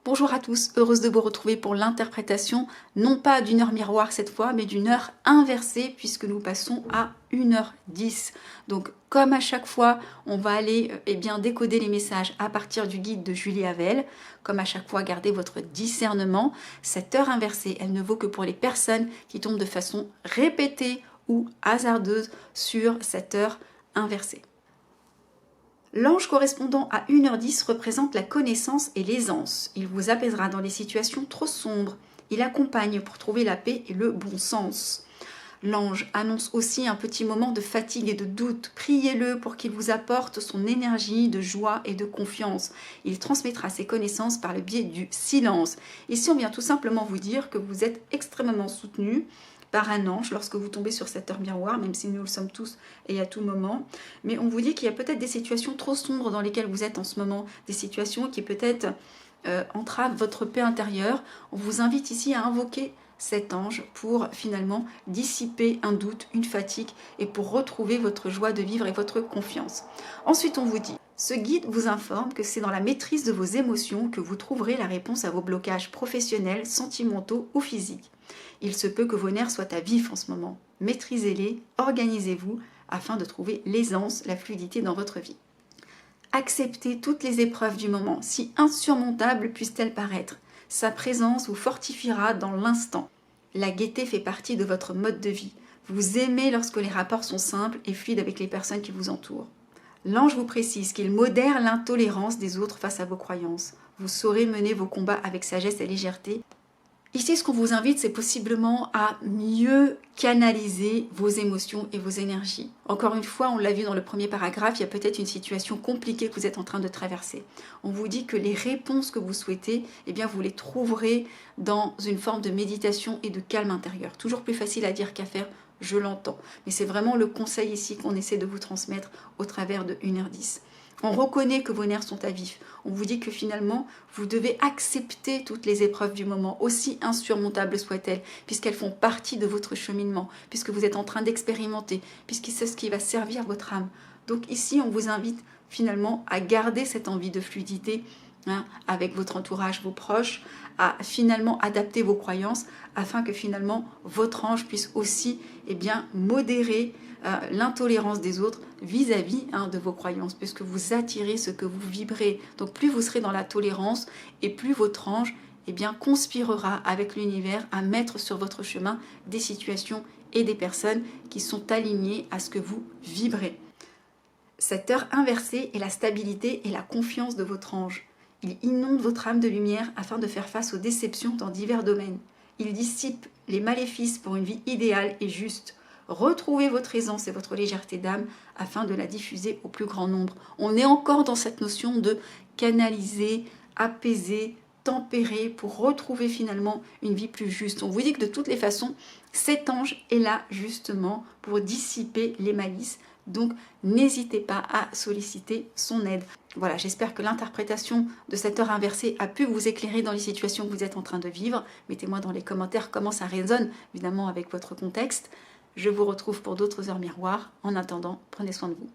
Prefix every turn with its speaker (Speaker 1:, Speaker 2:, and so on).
Speaker 1: Bonjour à tous, heureuse de vous retrouver pour l'interprétation, non pas d'une heure miroir cette fois, mais d'une heure inversée puisque nous passons à 1h10. Donc comme à chaque fois, on va aller décoder les messages à partir du guide de Julie Havel. Comme à chaque fois, gardez votre discernement. Cette heure inversée, elle ne vaut que pour les personnes qui tombent de façon répétée ou hasardeuse sur cette heure inversée. L'ange correspondant à 1h10 représente la connaissance et l'aisance. Il vous apaisera dans les situations trop sombres. Il accompagne pour trouver la paix et le bon sens. L'ange annonce aussi un petit moment de fatigue et de doute. Priez-le pour qu'il vous apporte son énergie de joie et de confiance. Il transmettra ses connaissances par le biais du silence. Ici, on vient tout simplement vous dire que vous êtes extrêmement soutenu par un ange lorsque vous tombez sur cette heure miroir, même si nous le sommes tous et à tout moment. Mais on vous dit qu'il y a peut-être des situations trop sombres dans lesquelles vous êtes en ce moment, des situations qui peut-être entravent votre paix intérieure. On vous invite ici à invoquer cet ange pour finalement dissiper un doute, une fatigue et pour retrouver votre joie de vivre et votre confiance. Ensuite, on vous dit, ce guide vous informe que c'est dans la maîtrise de vos émotions que vous trouverez la réponse à vos blocages professionnels, sentimentaux ou physiques. Il se peut que vos nerfs soient à vif en ce moment. Maîtrisez-les, organisez-vous afin de trouver l'aisance, la fluidité dans votre vie. Acceptez toutes les épreuves du moment, si insurmontables puissent-elles paraître. Sa présence vous fortifiera dans l'instant. La gaieté fait partie de votre mode de vie. Vous aimez lorsque les rapports sont simples et fluides avec les personnes qui vous entourent. L'ange vous précise qu'il modère l'intolérance des autres face à vos croyances. Vous saurez mener vos combats avec sagesse et légèreté. Ici, ce qu'on vous invite, c'est possiblement à mieux canaliser vos émotions et vos énergies. Encore une fois, on l'a vu dans le premier paragraphe, il y a peut-être une situation compliquée que vous êtes en train de traverser. On vous dit que les réponses que vous souhaitez, eh bien, vous les trouverez dans une forme de méditation et de calme intérieur. Toujours plus facile à dire qu'à faire, je l'entends. Mais c'est vraiment le conseil ici qu'on essaie de vous transmettre au travers de 1h10. On reconnaît que vos nerfs sont à vif. On vous dit que finalement, vous devez accepter toutes les épreuves du moment, aussi insurmontables soient-elles, puisqu'elles font partie de votre cheminement, puisque vous êtes en train d'expérimenter, puisque c'est ce qui va servir votre âme. Donc ici, on vous invite finalement à garder cette envie de fluidité avec votre entourage, vos proches, à finalement adapter vos croyances afin que finalement votre ange puisse aussi modérer l'intolérance des autres vis-à-vis de vos croyances, puisque vous attirez ce que vous vibrez. Donc plus vous serez dans la tolérance et plus votre ange conspirera avec l'univers à mettre sur votre chemin des situations et des personnes qui sont alignées à ce que vous vibrez. Cette heure inversée est la stabilité et la confiance de votre ange. Il inonde votre âme de lumière afin de faire face aux déceptions dans divers domaines. Il dissipe les maléfices pour une vie idéale et juste. Retrouvez votre aisance et votre légèreté d'âme afin de la diffuser au plus grand nombre. On est encore dans cette notion de canaliser, apaiser, tempérer pour retrouver finalement une vie plus juste. On vous dit que de toutes les façons, cet ange est là justement pour dissiper les malices. Donc, n'hésitez pas à solliciter son aide. Voilà, j'espère que l'interprétation de cette heure inversée a pu vous éclairer dans les situations que vous êtes en train de vivre. Mettez-moi dans les commentaires comment ça résonne, évidemment, avec votre contexte. Je vous retrouve pour d'autres heures miroirs. En attendant, prenez soin de vous.